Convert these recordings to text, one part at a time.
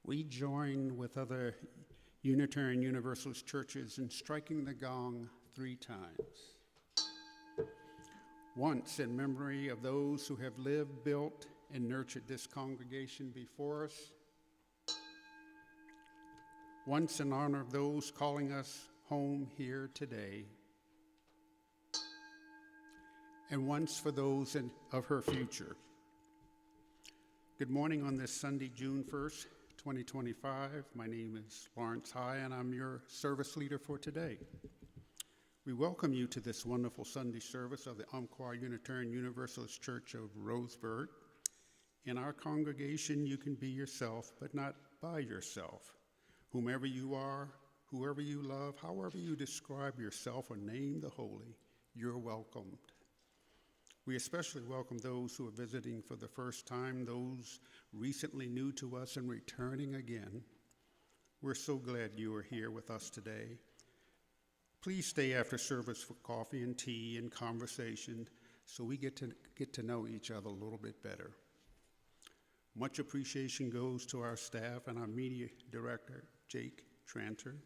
we join with other Unitarian Universalist churches in striking the gong 3 times. Once in memory of those who have lived, built, and nurtured this congregation before us. Once in honor of those calling us home here today. And once for those of her future. Good morning on this Sunday, June 1st, 2025. My name is Lawrence High, and I'm your service leader for today. We welcome you to this wonderful Sunday service of the Umpqua Unitarian Universalist Church of Roseburg. In our congregation, you can be yourself, but not by yourself. Whomever you are, whoever you love, however you describe yourself or name the holy, you're welcomed. We especially welcome those who are visiting for the first time, those recently new to us and returning again. We're so glad you are here with us today. Please stay after service for coffee and tea and conversation so we get to know each other a little bit better. Much appreciation goes to our staff and our media director, Jake Tranter,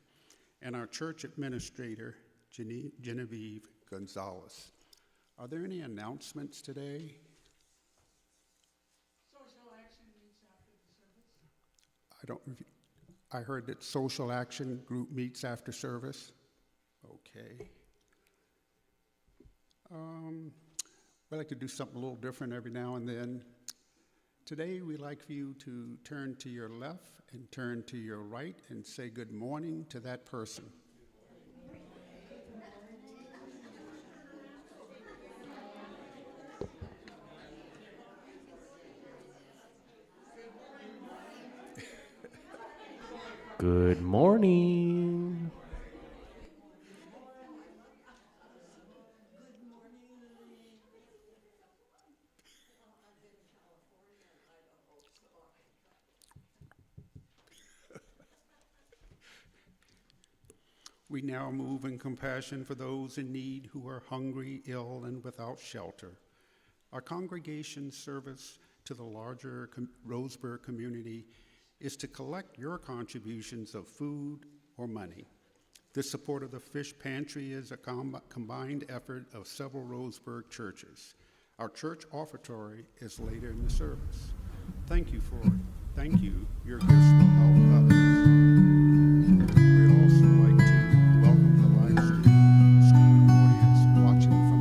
and our church administrator, Genevieve Gonzalez. Are there any announcements today? Social action meets after the service. I heard that social action group meets after service. Okay. We like to do something a little different every now and then. Today, we'd like for you to turn to your left and turn to your right and say good morning to that person. Good morning. We now move in compassion for those in need who are hungry, ill, and without shelter. Our congregation's service to the larger Roseburg community is to collect your contributions of food or money. The support of the Fish Pantry is a combined effort of several Roseburg churches. Our church offertory is later in the service. Thank you. Your gifts will help others. We'd also like to welcome the live stream audience watching from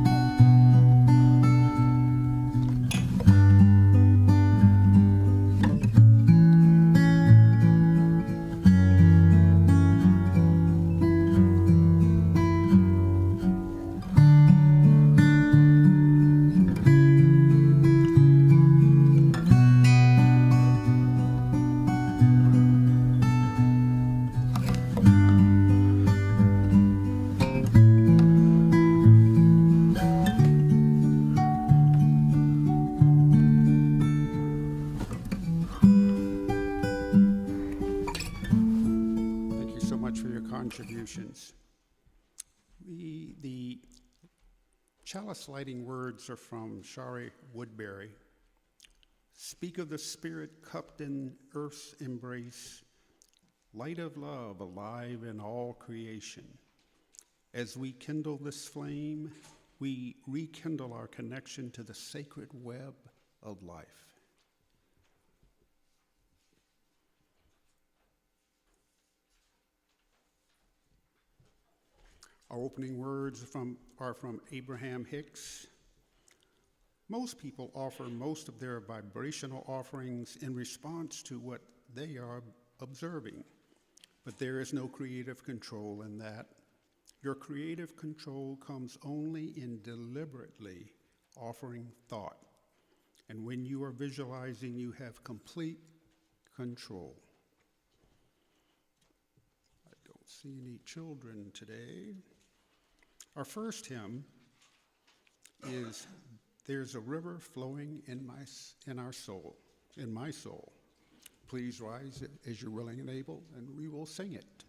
contributions. The chalice lighting words are from Shari Woodbury. Speak of the spirit cupped in earth's embrace, light of love alive in all creation. As we kindle this flame, we rekindle our connection to the sacred web of life. Our opening words are from Abraham Hicks. Most people offer most of their vibrational offerings in response to what they are observing, but there is no creative control in that. Your creative control comes only in deliberately offering thought, and when you are visualizing, you have complete control. I don't see any children today. Our first hymn is "There's a River Flowing in my soul." Please rise as you're willing and able, and we will sing it.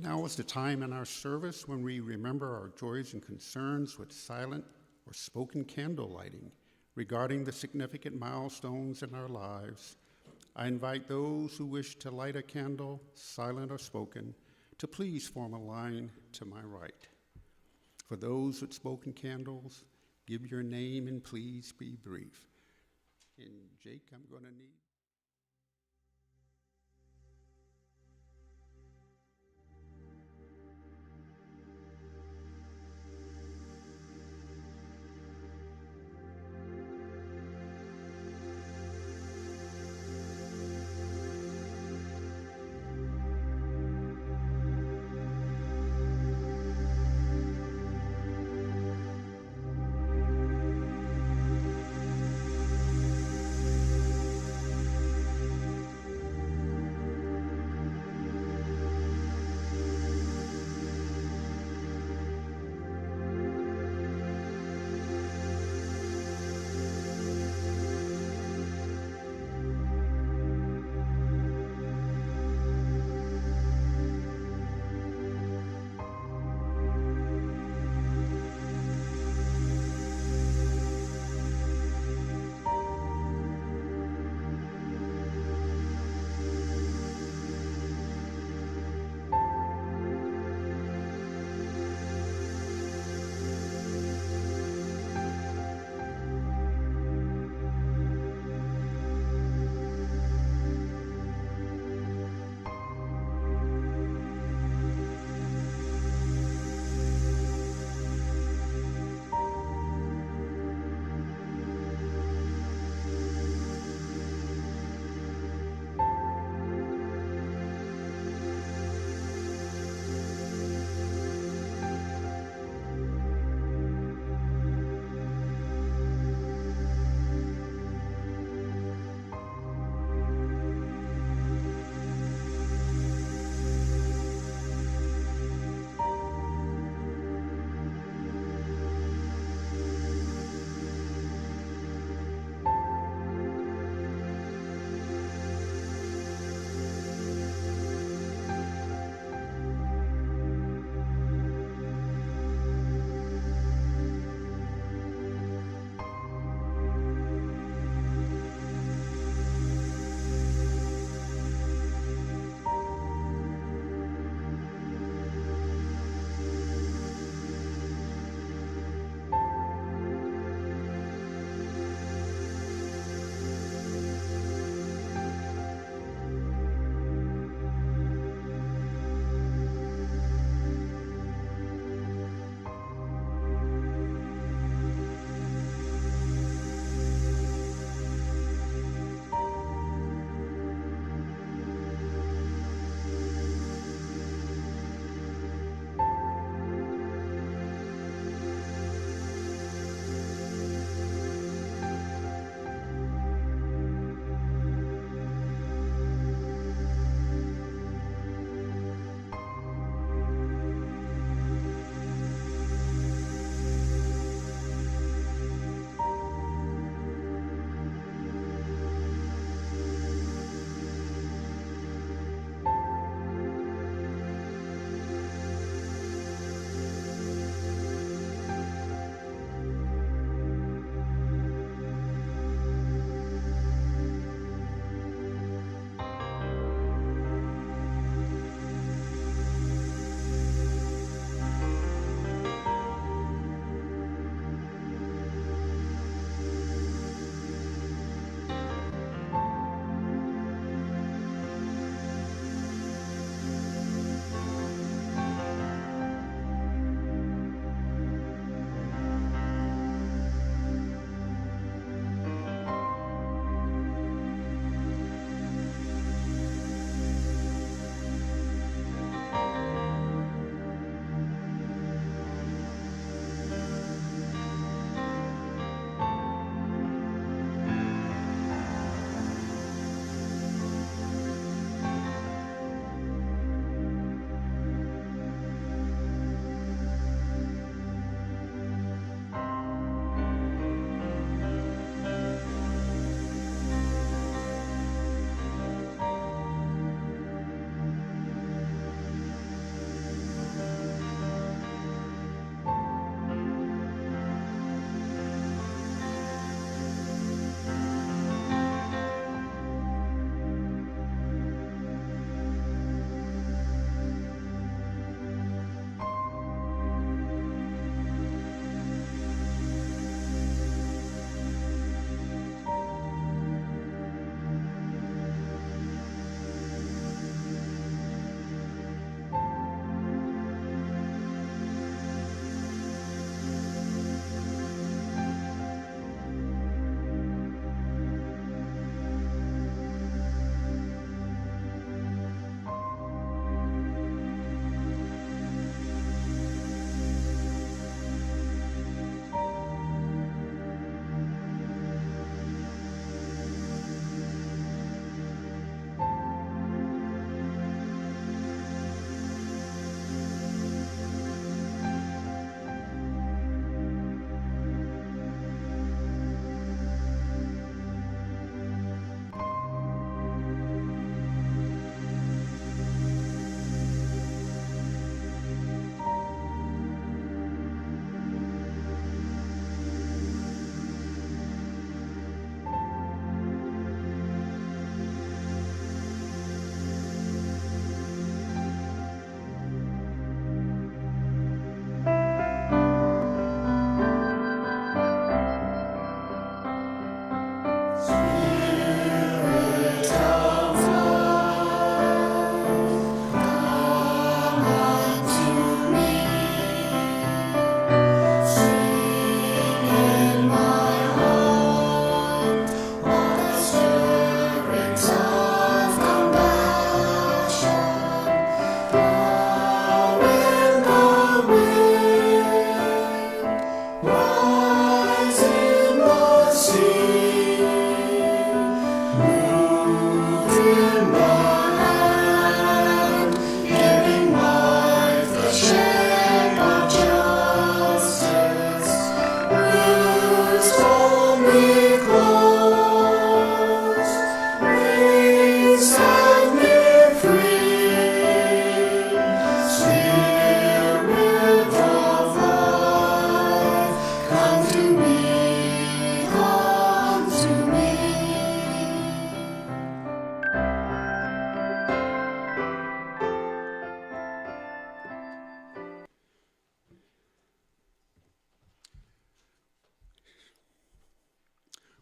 Now is the time in our service when we remember our joys and concerns with silent or spoken candle lighting regarding the significant milestones in our lives. I invite those who wish to light a candle, silent or spoken, to please form a line to my right. For those with spoken candles, give your name and please be brief. And Jake, I'm going to need...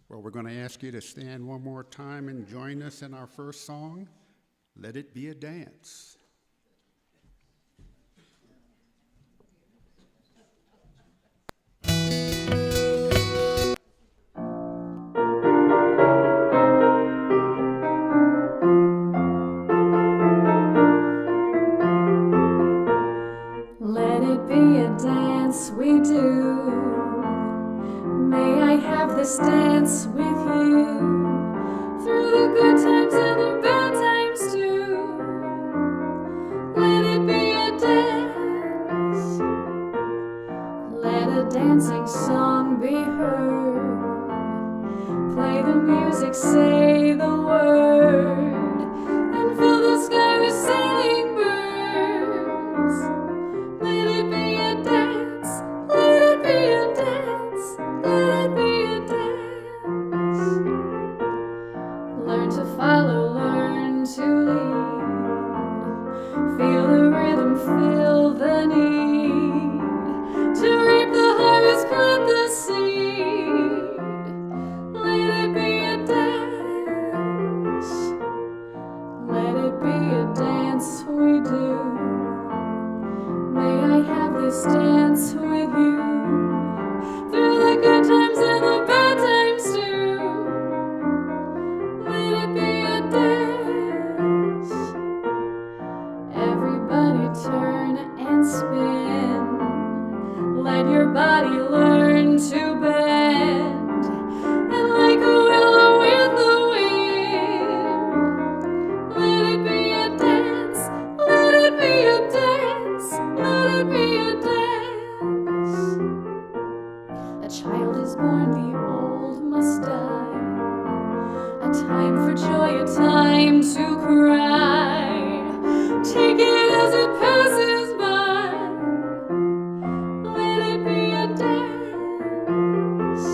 Well, we're going to ask you to stand one more time and join us in our first song, Let It Be a Dance. Let it be a dance we do. May I have this dance with you through the good times and the bad times too. Let it be a dance. Let a dancing song be heard. Play the music, say the word, and fill the sky with singing birds. Let it be a dance, let it be a dance, let it be a dance. Learn to follow, learn to lead. Feel the rhythm, feel the need. To reap the harvest, plant the seed. Let it be a dance. Let it be a dance we do. May I have this dance with you through the good times and the bad times too. Let it be a dance. Everybody turn and spin. Let your body learn to bend. And like a willow with the wind, let it be a dance. Let it be a dance. Let it be a dance. A child is born, the old must die. A time for joy, a time to cry. Take it as it passes by. Let it be a dance.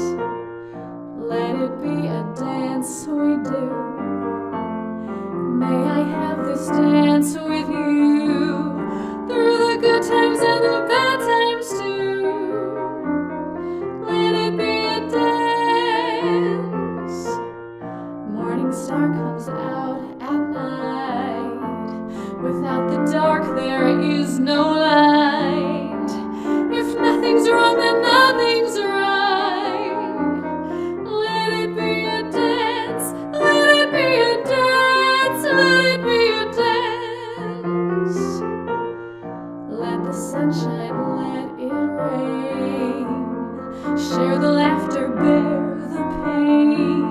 Let it be a dance we do. May I have this dance with you through the good times and the bad times too. Let it be a dance. Morning star comes out at night. Without the dark there is no light. If nothing's wrong then nothing's right. Let it be a dance. Let it be a dance. Let it be a dance. Let the sunshine, let it rain. Share the laughter, bear the pain.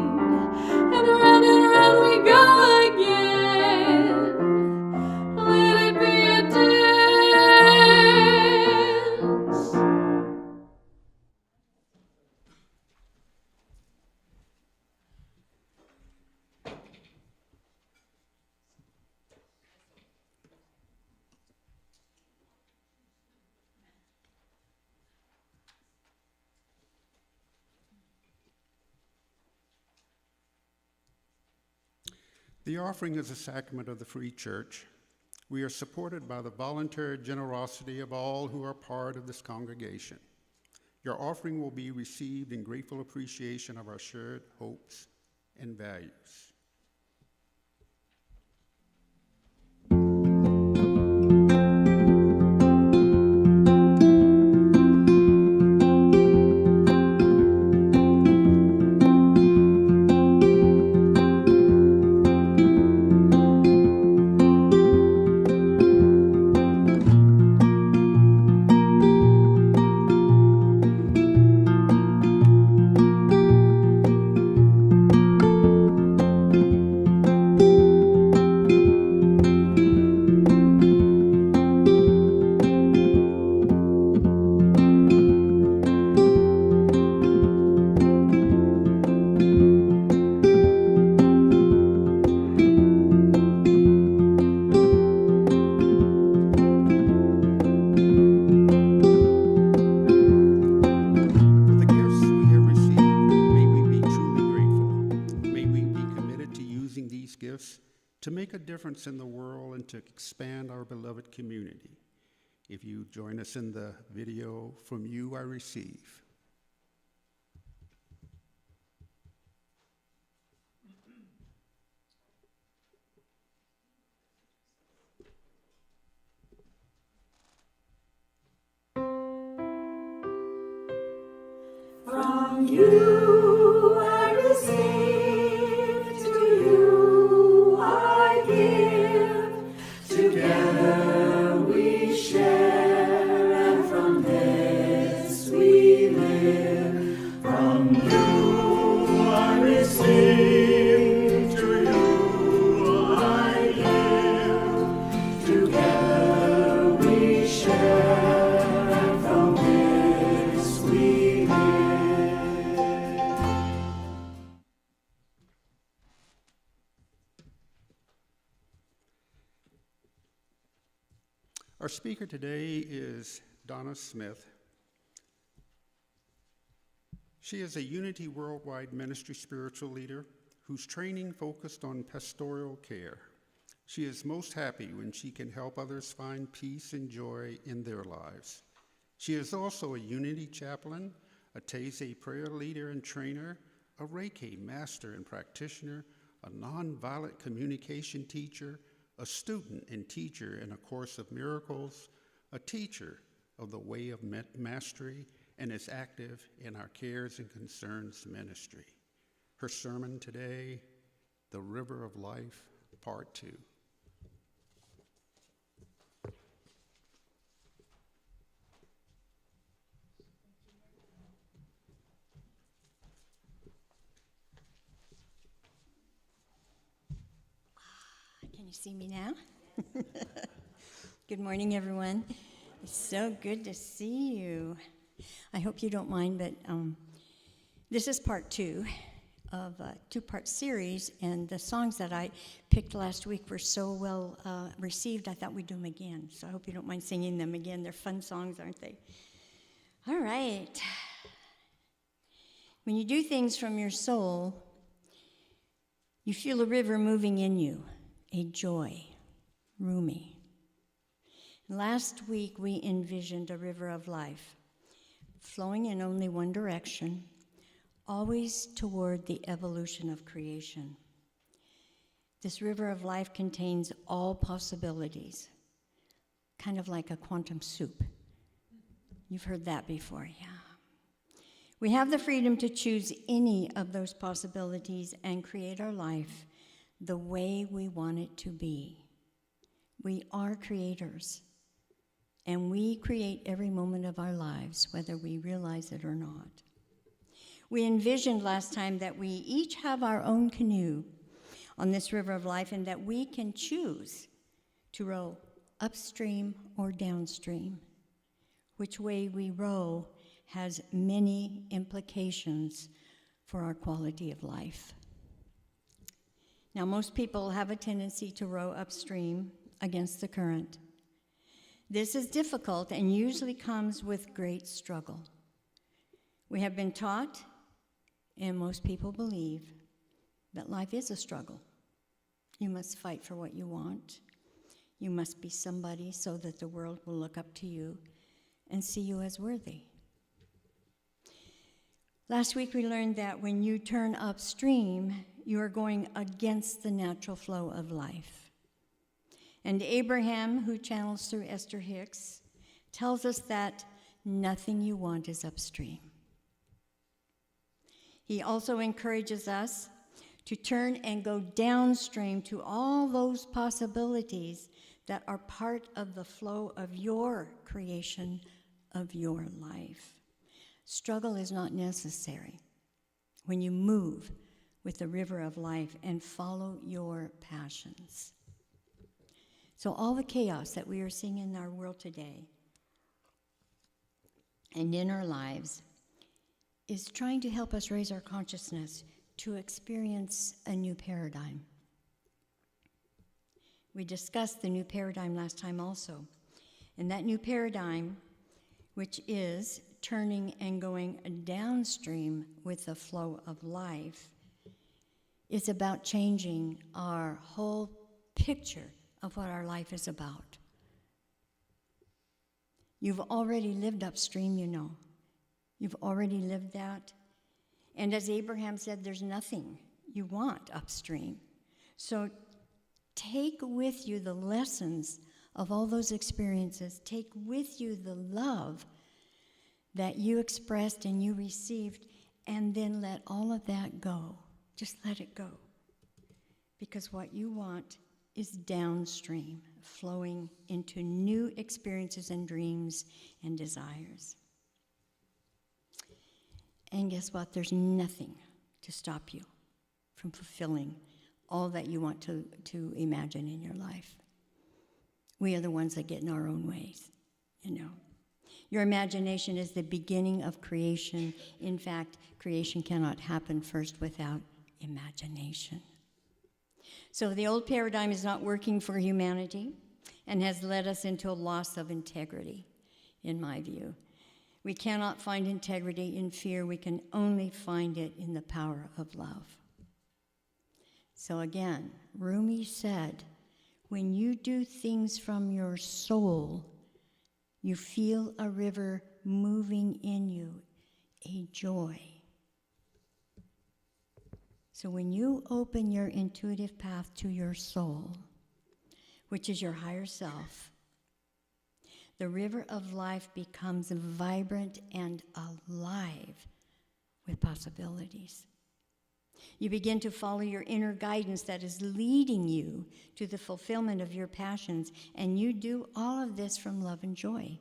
And round we go again. Let it be a dance. The offering is a sacrament of the Free Church. We are supported by the voluntary generosity of all who are part of this congregation. Your offering will be received in grateful appreciation of our shared hopes and values. To make a difference in the world and to expand our beloved community. If you join us in the video, From You I Receive. From you I receive, to you I give. Together we share, and from this we live. From you I receive, to you I give. Together we share, and from this we live. Our speaker today is Donna Smith. She is a Unity Worldwide Ministry spiritual leader whose training focused on pastoral care. She is most happy when she can help others find peace and joy in their lives. She is also a Unity chaplain, a Taizé prayer leader and trainer, a Reiki master and practitioner, a nonviolent communication teacher, a student and teacher in A Course of Miracles, a teacher of the Way of Mastery, and is active in our Cares and Concerns ministry. Her sermon today, The River of Life, Part 2. Can you see me now? Good morning, everyone. It's so good to see you. I hope you don't mind, but this is part 2 of a 2-part series, and the songs that I picked last week were so well received, I thought we'd do them again. So I hope you don't mind singing them again. They're fun songs, aren't they? All right. When you do things from your soul, you feel a river moving in you. A joy, roomy. Last week we envisioned a river of life, flowing in only one direction, always toward the evolution of creation. This river of life contains all possibilities, kind of like a quantum soup. You've heard that before, yeah. We have the freedom to choose any of those possibilities and create our life the way we want it to be. We are creators, and we create every moment of our lives, whether we realize it or not. We envisioned last time that we each have our own canoe on this river of life, and that we can choose to row upstream or downstream. Which way we row has many implications for our quality of life. Now, most people have a tendency to row upstream against the current. This is difficult and usually comes with great struggle. We have been taught, and most people believe, that life is a struggle. You must fight for what you want. You must be somebody so that the world will look up to you and see you as worthy. Last week we learned that when you turn upstream, you are going against the natural flow of life. And Abraham, who channels through Esther Hicks, tells us that nothing you want is upstream. He also encourages us to turn and go downstream to all those possibilities that are part of the flow of your creation of your life. Struggle is not necessary when you move with the river of life and follow your passions. So all the chaos that we are seeing in our world today and in our lives is trying to help us raise our consciousness to experience a new paradigm. We discussed the new paradigm last time also. And that new paradigm, which is turning and going downstream with the flow of life, is about changing our whole picture of what our life is about. You've already lived upstream, you know. You've already lived that. And as Abraham said, there's nothing you want upstream. So take with you the lessons of all those experiences. Take with you the love that you expressed and you received, and then let all of that go. Just let it go. Because what you want is downstream, flowing into new experiences and dreams and desires. And guess what? There's nothing to stop you from fulfilling all that you want to imagine in your life. We are the ones that get in our own ways, you know. Your imagination is the beginning of creation. In fact, creation cannot happen first without imagination. So the old paradigm is not working for humanity and has led us into a loss of integrity, in my view. We cannot find integrity in fear. We can only find it in the power of love. So again, Rumi said, when you do things from your soul, you feel a river moving in you, a joy. So when you open your intuitive path to your soul, which is your higher self, the river of life becomes vibrant and alive with possibilities. You begin to follow your inner guidance that is leading you to the fulfillment of your passions, and you do all of this from love and joy.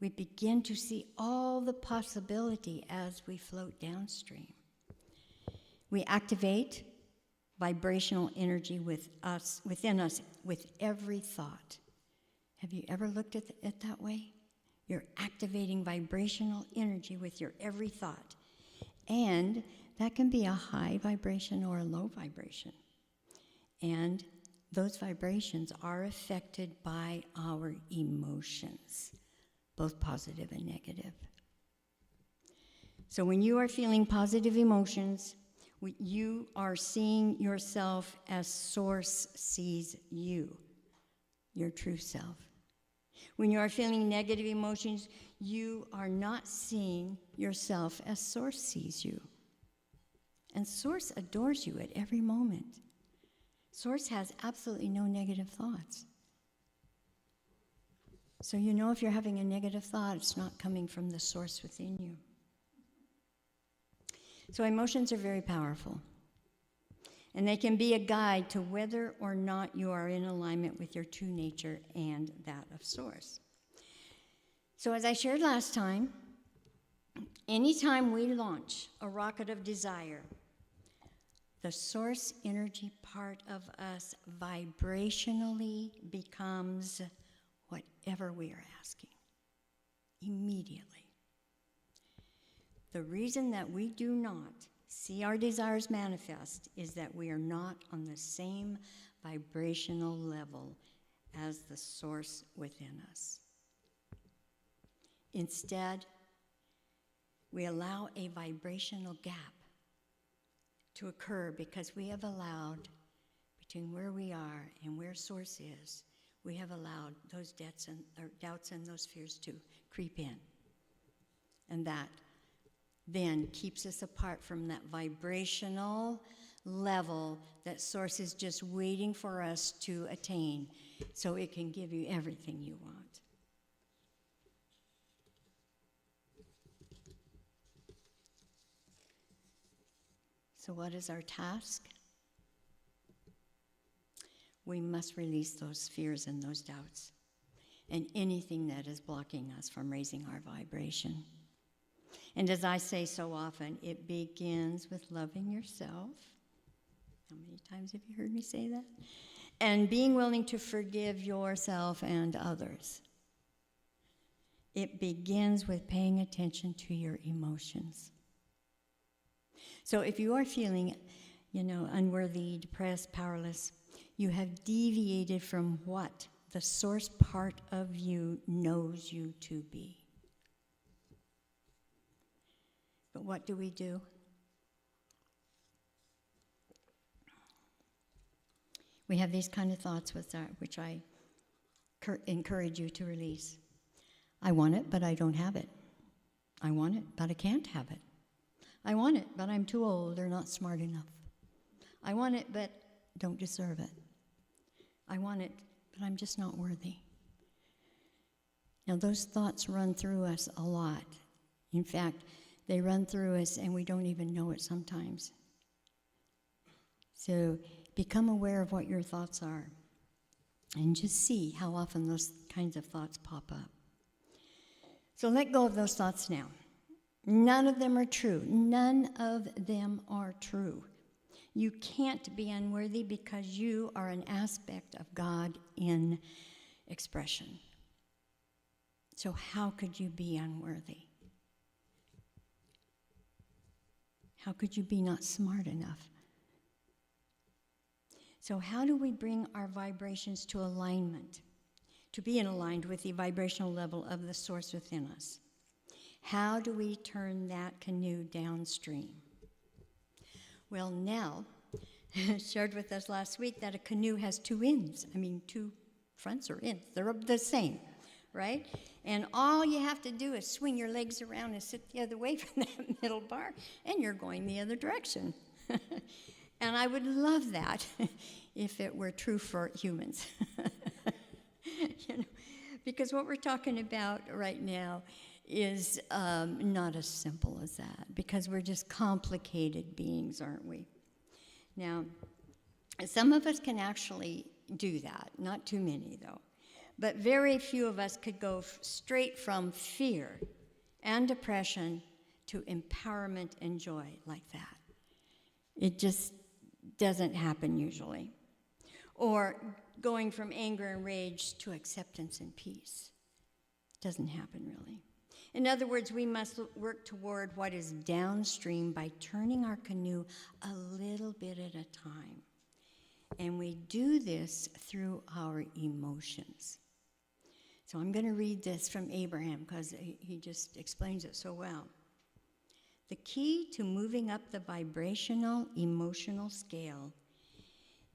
We begin to see all the possibility as we float downstream. We activate vibrational energy within us with every thought. Have you ever looked at it that way? You're activating vibrational energy with your every thought. And that can be a high vibration or a low vibration. And those vibrations are affected by our emotions, both positive and negative. So when you are feeling positive emotions, you are seeing yourself as Source sees you, your true self. When you are feeling negative emotions, you are not seeing yourself as Source sees you. And Source adores you at every moment. Source has absolutely no negative thoughts. So you know if you're having a negative thought, it's not coming from the Source within you. So emotions are very powerful. And they can be a guide to whether or not you are in alignment with your true nature and that of Source. So as I shared last time, anytime we launch a rocket of desire, the Source energy part of us vibrationally becomes whatever we are asking, immediately. The reason that we do not see our desires manifest is that we are not on the same vibrational level as the Source within us. Instead, we allow a vibrational gap to occur because we have allowed, between where we are and where Source is, we have allowed those doubts and those fears to creep in. And that then keeps us apart from that vibrational level that Source is just waiting for us to attain so it can give you everything you want. So what is our task? We must release those fears and those doubts and anything that is blocking us from raising our vibration. And as I say so often, it begins with loving yourself. How many times have you heard me say that? And being willing to forgive yourself and others. It begins with paying attention to your emotions. So if you are feeling, unworthy, depressed, powerless, you have deviated from what the Source part of you knows you to be. But what do? We have these kind of thoughts which I encourage you to release. I want it, but I don't have it. I want it, but I can't have it. I want it, but I'm too old or not smart enough. I want it, but don't deserve it. I want it, but I'm just not worthy. Now, those thoughts run through us a lot. In fact, They run through us and we don't even know it sometimes. So become aware of what your thoughts are and just see how often those kinds of thoughts pop up. So let go of those thoughts now. None of them are true. None of them are true. You can't be unworthy because you are an aspect of God in expression. So how could you be unworthy? How could you be not smart enough? So how do we bring our vibrations to alignment, to be aligned with the vibrational level of the source within us? How do we turn that canoe downstream? Well, Nell shared with us last week that a canoe has two ends. Two fronts or ends. They're the same, right? And all you have to do is swing your legs around and sit the other way from that middle bar, and you're going the other direction. And I would love that if it were true for humans. Because what we're talking about right now is not as simple as that, because we're just complicated beings, aren't we? Now, some of us can actually do that, not too many though, but very few of us could go straight from fear and depression to empowerment and joy like that. It just doesn't happen usually. Or going from anger and rage to acceptance and peace. Doesn't happen really. In other words, we must work toward what is downstream by turning our canoe a little bit at a time. And we do this through our emotions. So I'm going to read this from Abraham because he just explains it so well. The key to moving up the vibrational emotional scale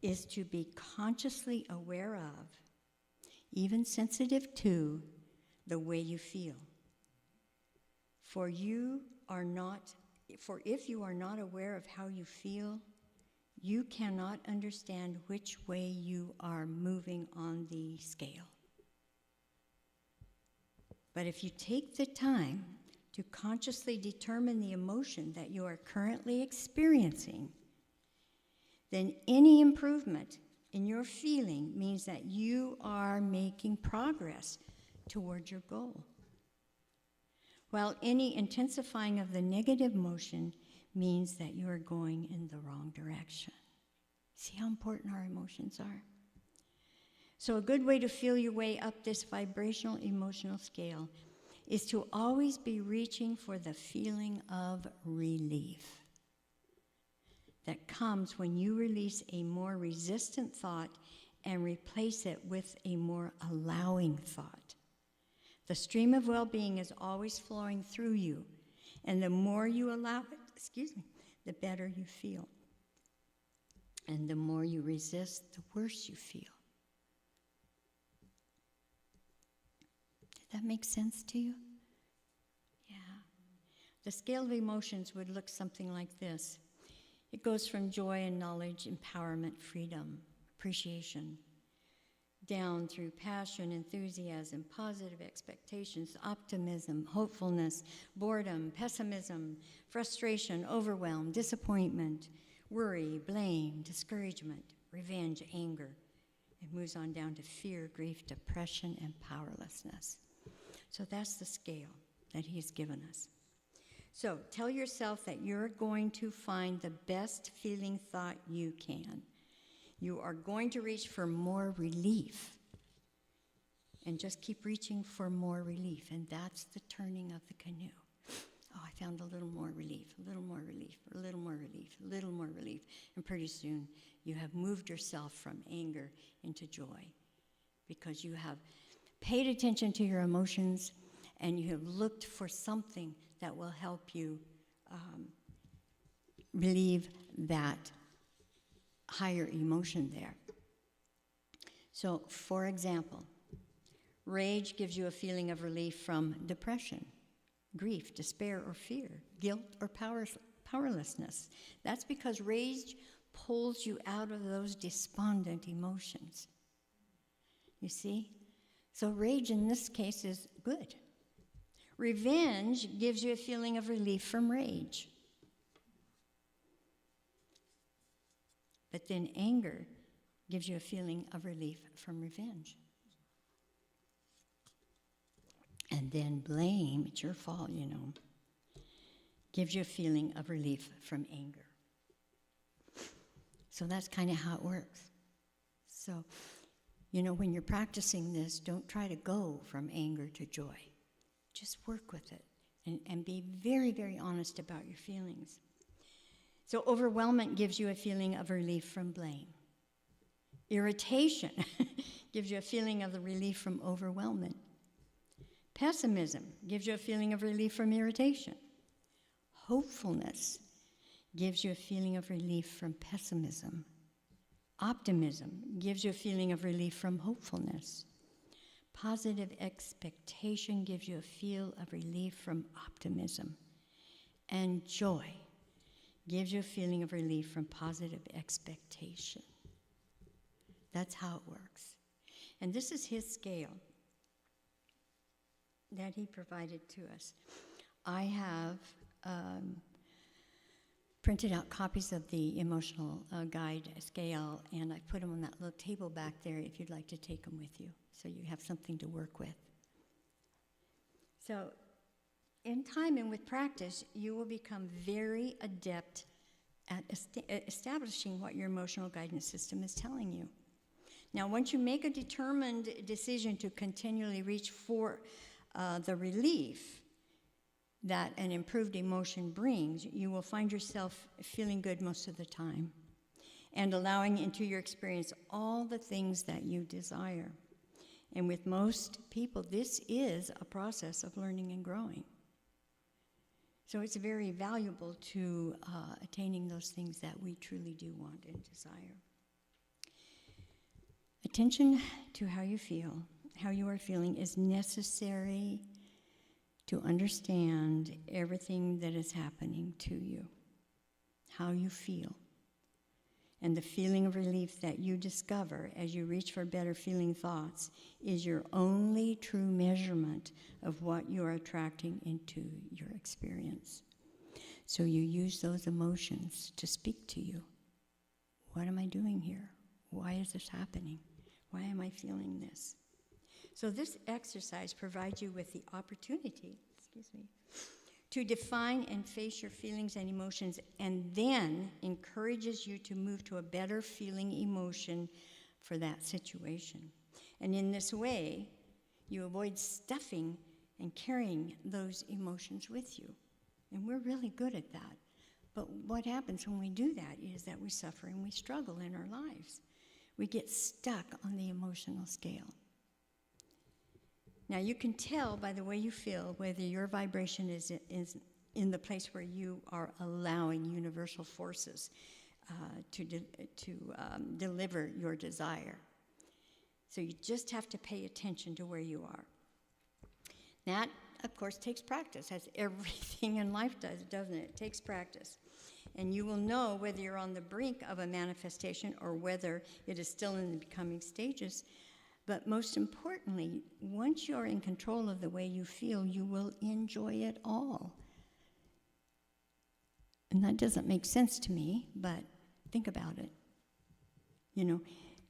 is to be consciously aware of, even sensitive to, the way you feel. For if you are not aware of how you feel, you cannot understand which way you are moving on the scale. But if you take the time to consciously determine the emotion that you are currently experiencing, then any improvement in your feeling means that you are making progress toward your goal. While any intensifying of the negative emotion means that you are going in the wrong direction. See how important our emotions are? So a good way to feel your way up this vibrational emotional scale is to always be reaching for the feeling of relief that comes when you release a more resistant thought and replace it with a more allowing thought. The stream of well-being is always flowing through you, and the more you allow it, the better you feel. And the more you resist, the worse you feel. Did that make sense to you? Yeah. The scale of emotions would look something like this. It goes from joy and knowledge, empowerment, freedom, appreciation, down through passion, enthusiasm, positive expectations, optimism, hopefulness, boredom, pessimism, frustration, overwhelm, disappointment, worry, blame, discouragement, revenge, anger. It moves on down to fear, grief, depression, and powerlessness. So that's the scale that he's given us. So tell yourself that you're going to find the best feeling thought you can. You are going to reach for more relief. And just keep reaching for more relief. And that's the turning of the canoe. Oh, I found a little more relief, a little more relief, a little more relief, a little more relief. And pretty soon you have moved yourself from anger into joy because you have paid attention to your emotions and you have looked for something that will help you relieve that higher emotion there. So, for example, rage gives you a feeling of relief from depression, grief, despair, or fear, guilt, or powerlessness. That's because rage pulls you out of those despondent emotions. You see? So rage in this case is good. Revenge gives you a feeling of relief from rage. But then anger gives you a feeling of relief from revenge. And then blame, it's your fault, gives you a feeling of relief from anger. So that's kind of how it works. So, when you're practicing this, don't try to go from anger to joy. Just work with it and be very, very honest about your feelings. So overwhelmment gives you a feeling of relief from blame. Irritation gives you a feeling of the relief from overwhelmment. Pessimism gives you a feeling of relief from irritation. Hopefulness gives you a feeling of relief from pessimism. Optimism gives you a feeling of relief from hopefulness. Positive expectation gives you a feel of relief from optimism. And joy gives you a feeling of relief from positive expectation. That's how it works. And this is his scale that he provided to us. I have printed out copies of the emotional guide scale, and I put them on that little table back there if you'd like to take them with you, so you have something to work with. So in time and with practice, you will become very adept at establishing what your emotional guidance system is telling you. Now, once you make a determined decision to continually reach for the relief that an improved emotion brings, you will find yourself feeling good most of the time and allowing into your experience all the things that you desire. And with most people, this is a process of learning and growing. So it's very valuable to attaining those things that we truly do want and desire. Attention to how you feel, how you are feeling, is necessary to understand everything that is happening to you, how you feel. And the feeling of relief that you discover as you reach for better feeling thoughts is your only true measurement of what you are attracting into your experience. So you use those emotions to speak to you. What am I doing here? Why is this happening? Why am I feeling this? So this exercise provides you with the opportunity, to define and face your feelings and emotions, and then encourages you to move to a better feeling emotion for that situation. And in this way, you avoid stuffing and carrying those emotions with you. And we're really good at that. But what happens when we do that is that we suffer and we struggle in our lives. We get stuck on the emotional scale. Now, you can tell by the way you feel whether your vibration is in the place where you are allowing universal forces to deliver your desire. So you just have to pay attention to where you are. That, of course, takes practice, as everything in life does, doesn't it? It takes practice. And you will know whether you're on the brink of a manifestation or whether it is still in the becoming stages. But most importantly, once you're in control of the way you feel, you will enjoy it all. And that doesn't make sense to me, but think about it.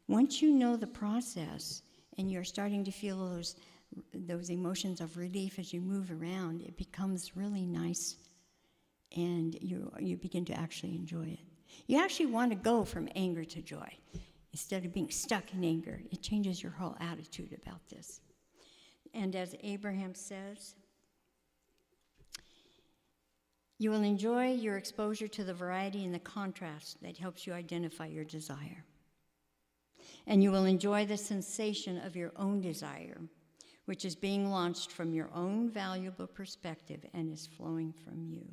Once you know the process and you're starting to feel those emotions of relief as you move around, it becomes really nice, and you begin to actually enjoy it. You actually want to go from anger to joy. Instead of being stuck in anger, it changes your whole attitude about this. And as Abraham says, you will enjoy your exposure to the variety and the contrast that helps you identify your desire. And you will enjoy the sensation of your own desire, which is being launched from your own valuable perspective and is flowing from you.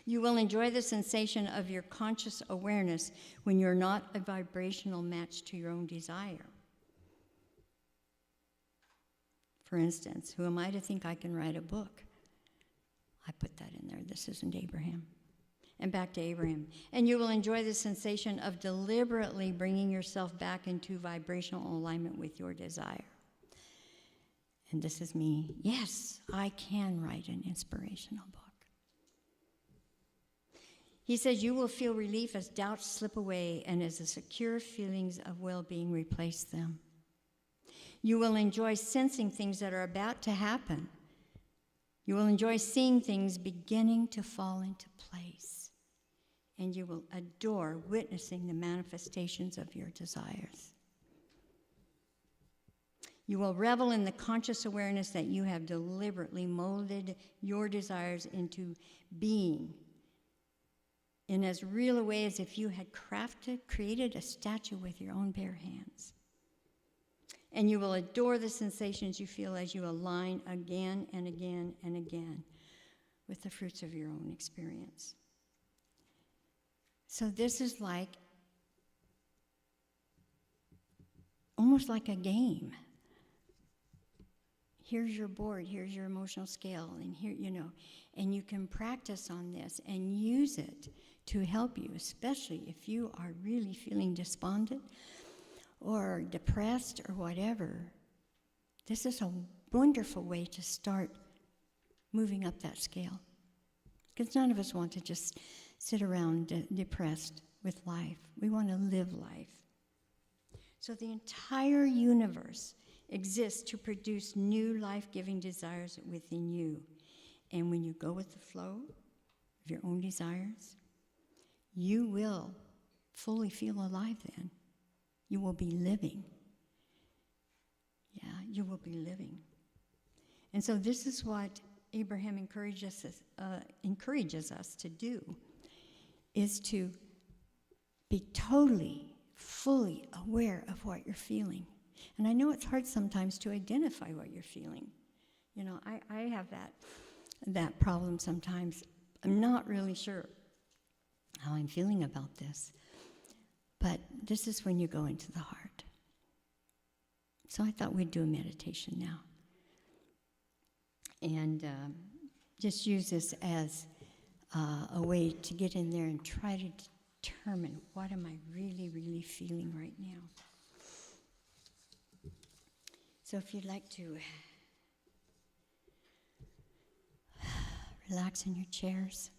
You will enjoy the sensation of your conscious awareness when you're not a vibrational match to your own desire. For instance, who am I to think I can write a book? I put that in there. This isn't Abraham. And back to Abraham. And you will enjoy the sensation of deliberately bringing yourself back into vibrational alignment with your desire. And this is me. Yes, I can write an inspirational book. He says, you will feel relief as doubts slip away and as the secure feelings of well-being replace them. You will enjoy sensing things that are about to happen. You will enjoy seeing things beginning to fall into place. And you will adore witnessing the manifestations of your desires. You will revel in the conscious awareness that you have deliberately molded your desires into being in as real a way as if you had created a statue with your own bare hands. And you will adore the sensations you feel as you align again and again and again with the fruits of your own experience. So this is almost like a game. Here's your board, here's your emotional scale, and here, and you can practice on this and use it to help you, especially if you are really feeling despondent or depressed or whatever. This is a wonderful way to start moving up that scale. Because none of us want to just sit around depressed with life. We want to live life. So the entire universe exists to produce new life-giving desires within you. And when you go with the flow of your own desires, you will fully feel alive then. You will be living. Yeah, you will be living. And so this is what Abraham encourages us to do, is to be totally, fully aware of what you're feeling. And I know it's hard sometimes to identify what you're feeling. I have that problem sometimes. I'm not really sure how I'm feeling about this. But this is when you go into the heart. So I thought we'd do a meditation now. And just use this as a way to get in there and try to determine what am I really, really feeling right now. So if you'd like to relax in your chairs,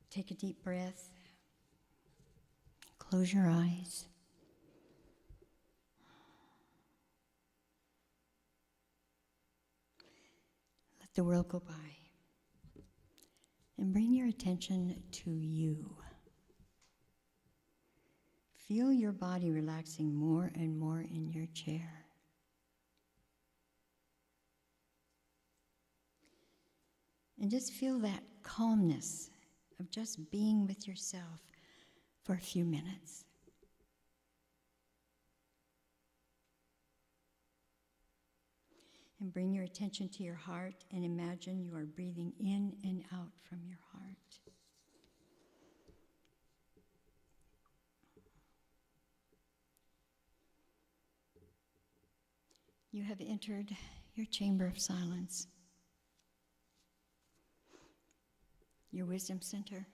take a deep breath, close your eyes. Let the world go by. And bring your attention to you. Feel your body relaxing more and more in your chair. And just feel that calmness of just being with yourself for a few minutes. And bring your attention to your heart and imagine you are breathing in and out from your heart. You have entered your chamber of silence, your wisdom center,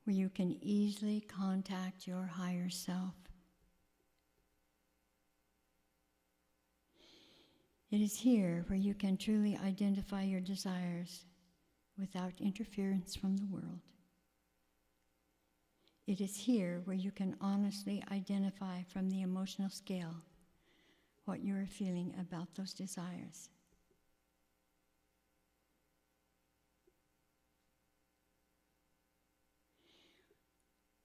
where you can easily contact your higher self. It is here where you can truly identify your desires without interference from the world. It is here where you can honestly identify from the emotional scale what you are feeling about those desires.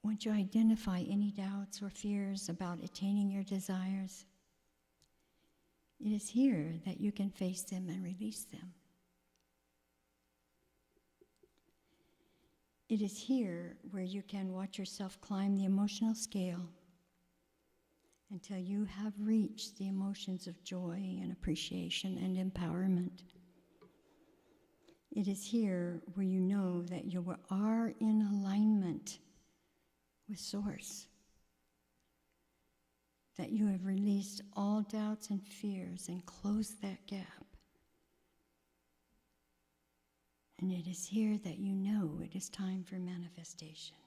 Once you identify any doubts or fears about attaining your desires, it is here that you can face them and release them. It is here where you can watch yourself climb the emotional scale until you have reached the emotions of joy and appreciation and empowerment. It is here where you know that you are in alignment with Source, that you have released all doubts and fears and closed that gap. And it is here that you know it is time for manifestation.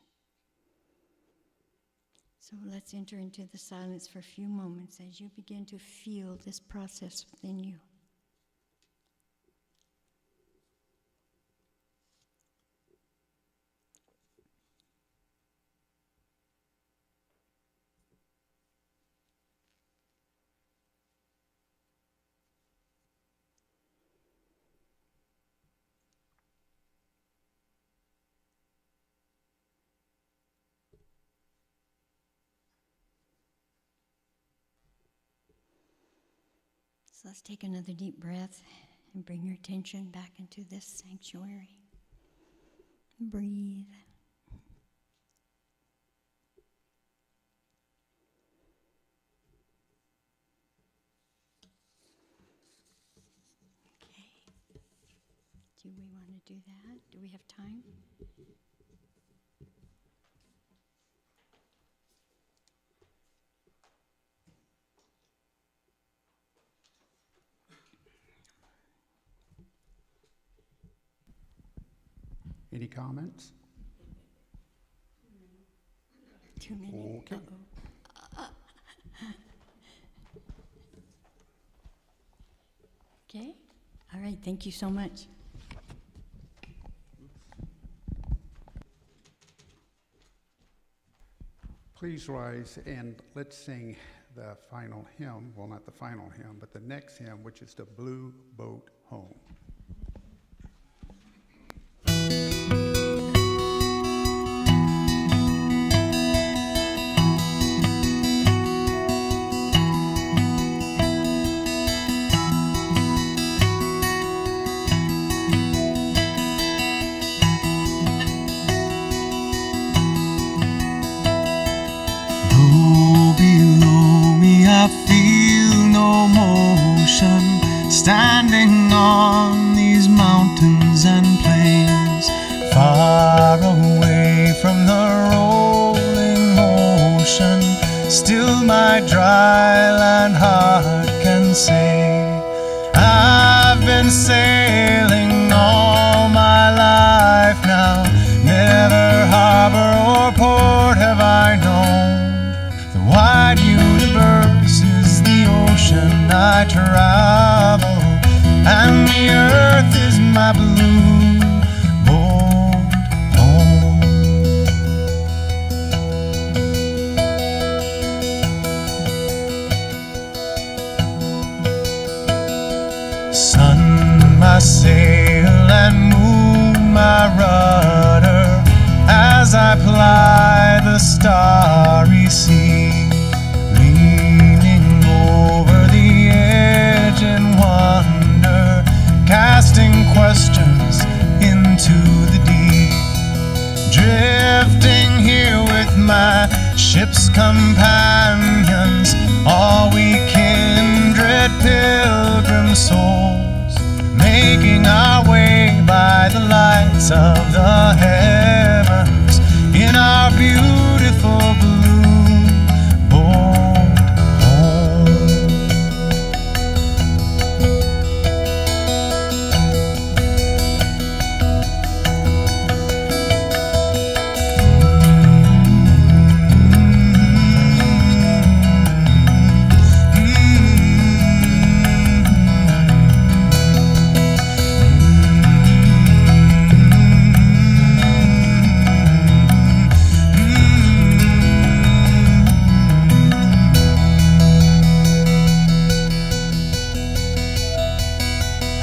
So let's enter into the silence for a few moments as you begin to feel this process within you. So let's take another deep breath and bring your attention back into this sanctuary. Breathe. Okay. Do we want to do that? Do we have time? Any comments? 2 minutes. Okay. Okay. All right. Thank you so much. Please rise and let's sing the final hymn. Well, not the final hymn, but the next hymn, which is the Blue Boat Home. Standing on these mountains and plains, far away from the rolling ocean, still my dry land heart can say, I've been sailing all my life now, never harbor or port have I known. The wide universe is the ocean I travel, and the earth is my blue boat home. Sun, my sail, and moon, my rudder, as I ply the starry sea, leaning over the edge in wonder, casting questions into the deep, drifting here with my ship's companions, all we kindred pilgrim souls, making our way by the lights of the heavens in our beautiful blue boat home.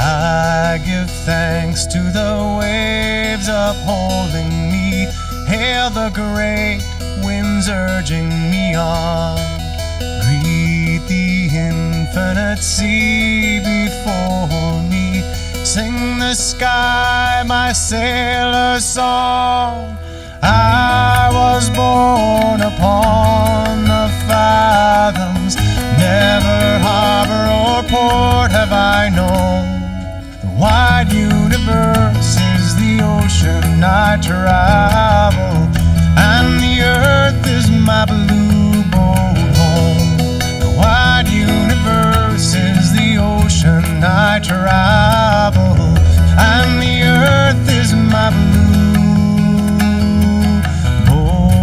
I give thanks to the waves upholding me, hail the great winds urging me on, greet the infinite sea before me, sing the sky my sailor's song. I was born upon the fathoms, never harbor or port have I known. The wide universe is the ocean I travel, and the earth is my blue boat home. The wide universe is the ocean I travel, and the earth is my blue boat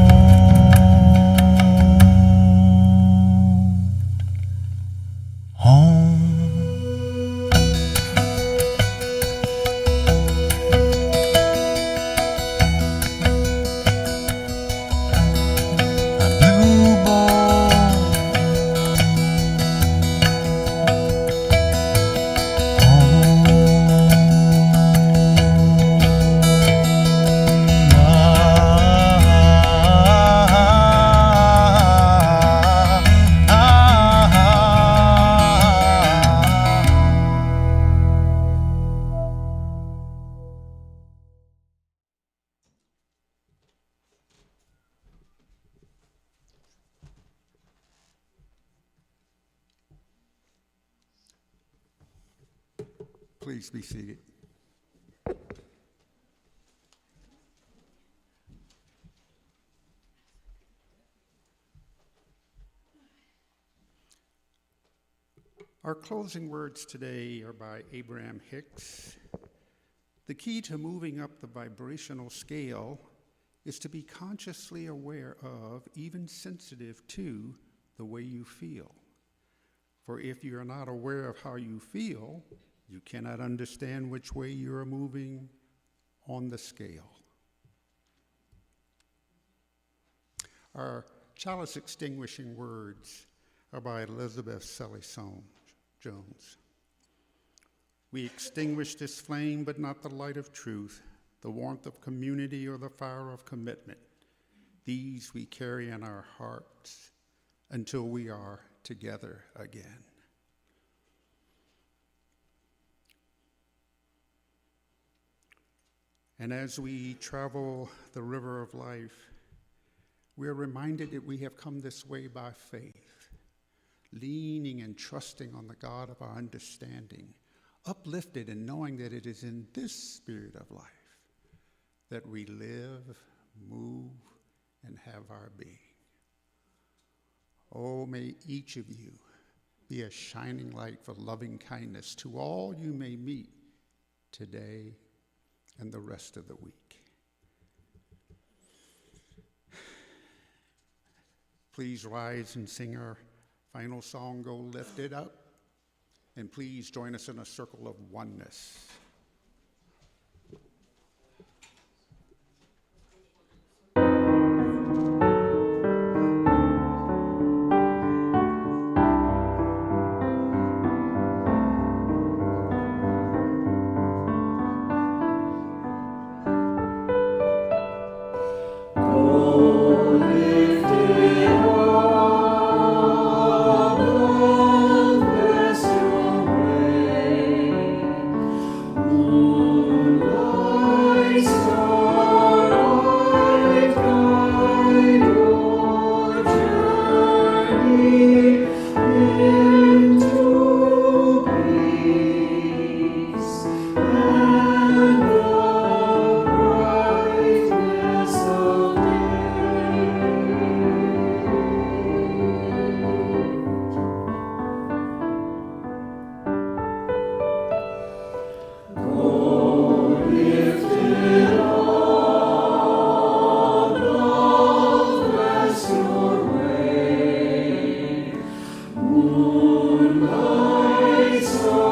Please be seated. Our closing words today are by Abraham Hicks. The key to moving up the vibrational scale is to be consciously aware of, even sensitive to, the way you feel. For if you are not aware of how you feel, you cannot understand which way you are moving on the scale. Our chalice extinguishing words are by Elizabeth Sully Jones. We extinguish this flame, but not the light of truth, the warmth of community or the fire of commitment. These we carry in our hearts until we are together again. And as we travel the river of life, we are reminded that we have come this way by faith, leaning and trusting on the God of our understanding, uplifted and knowing that it is in this spirit of life that we live, move, and have our being. Oh, may each of you be a shining light for loving kindness to all you may meet today and the rest of the week. Please rise and sing our final song, Go Lift It Up, and please join us in a circle of oneness. Moonlight